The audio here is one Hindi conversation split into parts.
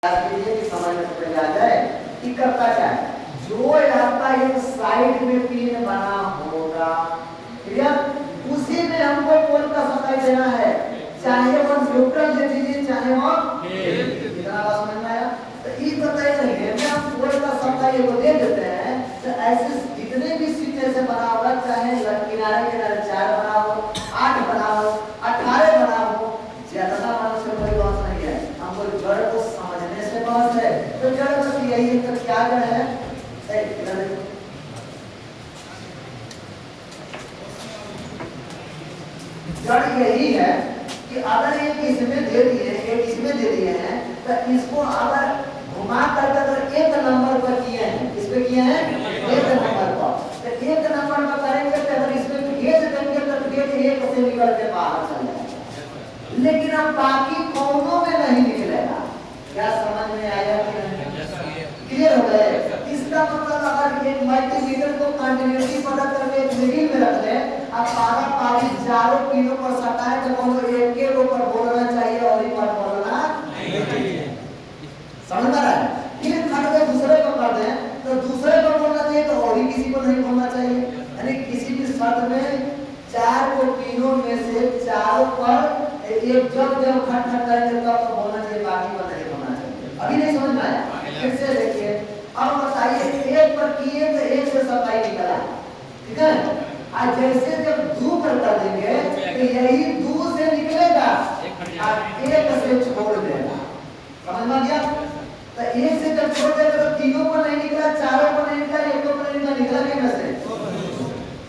समझ में पड़ जाए कि करता क्या है। जो आपका एक साइड में पिन बना होगा, क्लियर, उसी में हमको पोल का सप्लाई देना है, चाहे वो न्यूट्रल दे दीजिए चाहे वो इतना बात समझ में आया। तो ये बताइए में हम पोल का सप्लाई को दे देते हैं, तो ऐसे जितने भी स्विच ऐसे बना होगा, चाहे किनारे किनारे 4 बना हो, 8 बना हो, 18 बना हो, ज्यादा मानो से कोई बात नहीं है। हमको जड़ को समझने से बात है। तो जड़ बस यही है, तो क्या जड़ है, जड़ यही है कि अगर एक इसमें दे दिए, एक इसमें दे दिए हैं, तो इसको अगर घुमा करके अगर एक नंबर पर किए हैं, इस पे किए हैं एक नंबर पर, तो एक नंबर पर करेंगे तो अगर इसमें भेज देंगे तो भेज एक से निकल के बाहर चल जाएगा, लेकिन अब बाकी कौनों में नहीं निकलेगा। क्या समझ में आया कि नहीं? क्लियर हो गए? इसका मतलब अगर एक मल्टीमीटर को कंटिन्यूटी पता करके एक मिडिल में रख लें, अब पारा पारी चारों पिनों पर सटाए तो कोनो एक के ऊपर बोलना चाहिए और एक पर बोलना नहीं। समझ आ रहा है? फिर खट के दूसरे को कर दें तो दूसरे को बोलना चाहिए तो और किसी को नहीं बोलना चाहिए। यानी किसी भी शब्द में 4 को पिनों में से चारों पर एक जब खट खट करेंगे तब तो बोलना चाहिए, बाकी पर नहीं बोलना चाहिए। अभी नहीं समझ में आया? फिर से देखिए, अब बताइए एक पर किए तो एक से सफाई निकला, ठीक है? आज जैसे जब 2 पर कर देंगे तो यही 2 से निकलेगा और 1 से छोड़ देगा। समझ में गया? तो 1 से जब छोड़ देगा तो तीनों पर नहीं निकला, चारों पर नहीं निकला, एक पर नहीं निकला, निकला कितना से?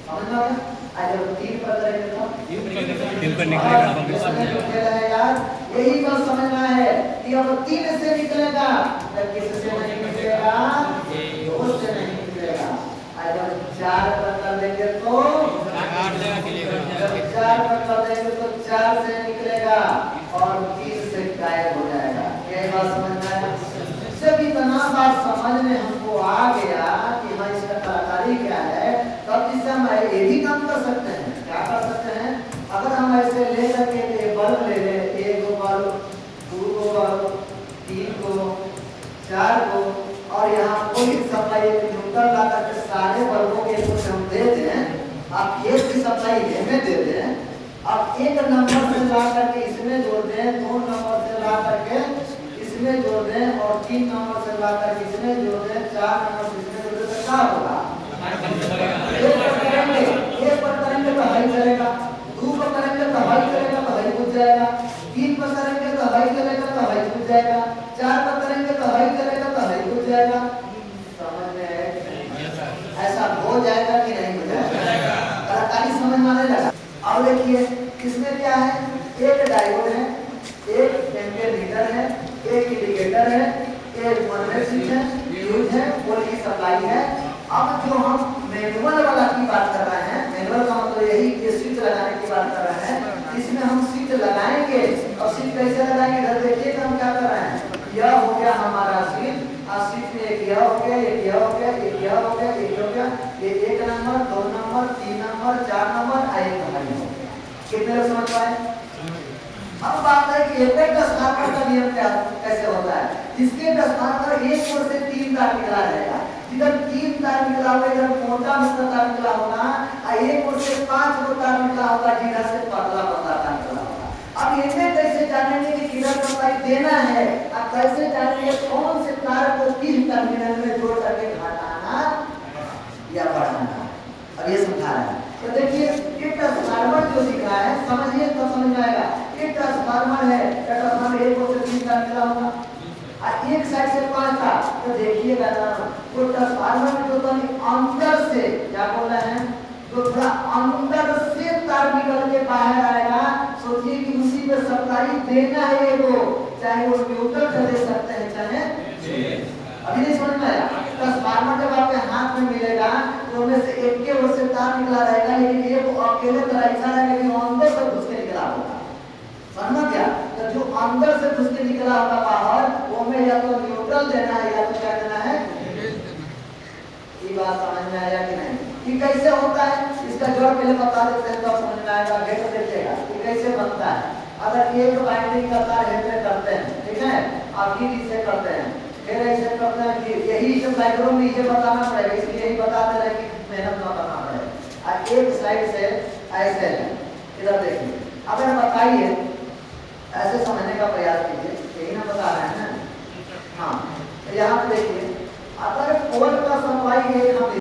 समझ में गया? आज जब 3 पर करेंगे तो 3 पर निकलेगा यार, यही बात समझना है कि अब 3 से निकलेगा तो किससे नहीं निकलेगा, 2 से नहीं निकलेगा। आज जब 4 पर कर देंगे तो 4 पर कर देंगे तो 4 से निकलेगा और 3 से गायब हो जाएगा। यही बात समझ में आया? जब इतना बात समझ में हमको आ गया कि हाँ इसका कलाकारी क्या है, तब इससे हम ये भी काम कर सकते हैं। क्या कर सकते हैं? अगर हम ऐसे ले करके एक बल्ब ले ले, 1 बल्ब, 2 बल्ब, 3 को, 4 को, और यहाँ कोई सप्लाई न्यूट्रल ला करके सारे बल्बों के कुछ हम दे दें, आप एक की सप्लाई हमें दे दें, आप 1 नंबर से ला करके इसमें जोड़ दें, 2 नंबर से ला करके इसमें जोड़ दें और 3 नंबर से ला करके इसमें जोड़ दें, 4 नंबर से इसमें जोड़ दें, तो क्या होगा? एक पर करेंगे तो हाई चलेगा, 2 पर करेंगे तो हाई चलेगा तो हाई बुझ जाएगा, 3 पर करेंगे तो हाई चलेगा तो हाई बुझ जाएगा, 4 पर करेंगे तो हाई चलेगा तो हाई बुझ जाएगा। समझ में आया? ऐसा हो जाएगा कि नहीं हो जाएगा? कलाकारी समझ में आने लगा? अब देखिए इसमें क्या है, एक डायोड है, एक एम्पीयर है, एक इंडिकेटर है, एक वन-वे स्विच है, फ्यूज है, पोल की सप्लाई है। अब जो हम मैनुअल वाला की बात कर रहे हैं, मैनुअल का मतलब यही कि स्विच लगाने की बात कर रहे हैं, इसमें हम स्विच लगाएंगे और स्विच कैसे लगाएंगे? इधर देखिए हम क्या कर रहे हैं, यह हो गया हमारा स्विच, और स्विच में एक यह हो गया, एक यह हो गया, एक यह हो गया, एक हो गया, ये 1 number, 2 number, 3 number, 4 number, 1 number. कितने लोग समझ पाए? अब बात है कि एक ट्रांसफार्मर का नियम क्या कैसे होता है? जिसके ट्रांसफार्मर एक ओर से 3 तार निकला रहेगा, इधर 3 तार निकला होगा, इधर मोटा मोटा तार निकला होगा, और एक ओर से 5 गो तार निकला होगा, जिधर से पतला पतला तार निकला होगा। अब इन्हें कैसे जानेंगे कि किधर सप्लाई देना है, अब कैसे जानेंगे कौन से तार को किस टर्मिनल में जोड़ करके घटाना या बढ़ाना? अब ये समझा रहा है। तो देखिए ये ट्रांसफार्मर जो दिख रहा है, समझिए तो समझ आएगा। ये ट्रांसफार्मर है, ट्रांसफार्मर एक ओर से 3 तार निकला होगा और एक साइड से 5 तार, तो देखिएगा ना वो ट्रांसफार्मर में जो तो अंदर से क्या बोल रहे हैं, तो थोड़ा अंदर से तार निकल के बाहर आएगा। सोचिए कि उसी में सप्लाई देना है वो, चाहे वो न्यूट्रल से दे सकते हैं चाहे, अभी नहीं समझ में आया? ट्रांसफार्मर जब आपके हाथ में मिलेगा तो उनमें से एक के ओर से तार निकला रहेगा, लेकिन ये वो अकेले तरह ऐसा रहेगा कि अंदर से घुस के निकला होगा। समझ गया? तो जो अंदर से घुस के निकला होगा बाहर, वो में या तो न्यूट्रल देना है या तो क्या देना है। ये बात समझ में आया कि नहीं? ये कैसे होता है इसका जोड़ पहले बता देते हैं तो समझ में आएगा। देखो देखिएगा ये कैसे बनता है। अगर एक वाइंडिंग का तार हेड में करते हैं, ठीक है, और फिर इसे करते हैं, फिर ऐसे करते हैं, फिर यही सब साइकिलों में ये बताना पड़ेगा, इसलिए यही बताते रहे कि मेहनत ना करना पड़े। और एक साइड से ऐसे है, इधर देखिए, अगर बताइए ऐसे समझने का प्रयास कीजिए, यही ना बता रहे हैं ना। हाँ, तो यहाँ पे देखिए, अगर पोल का सफाई है हम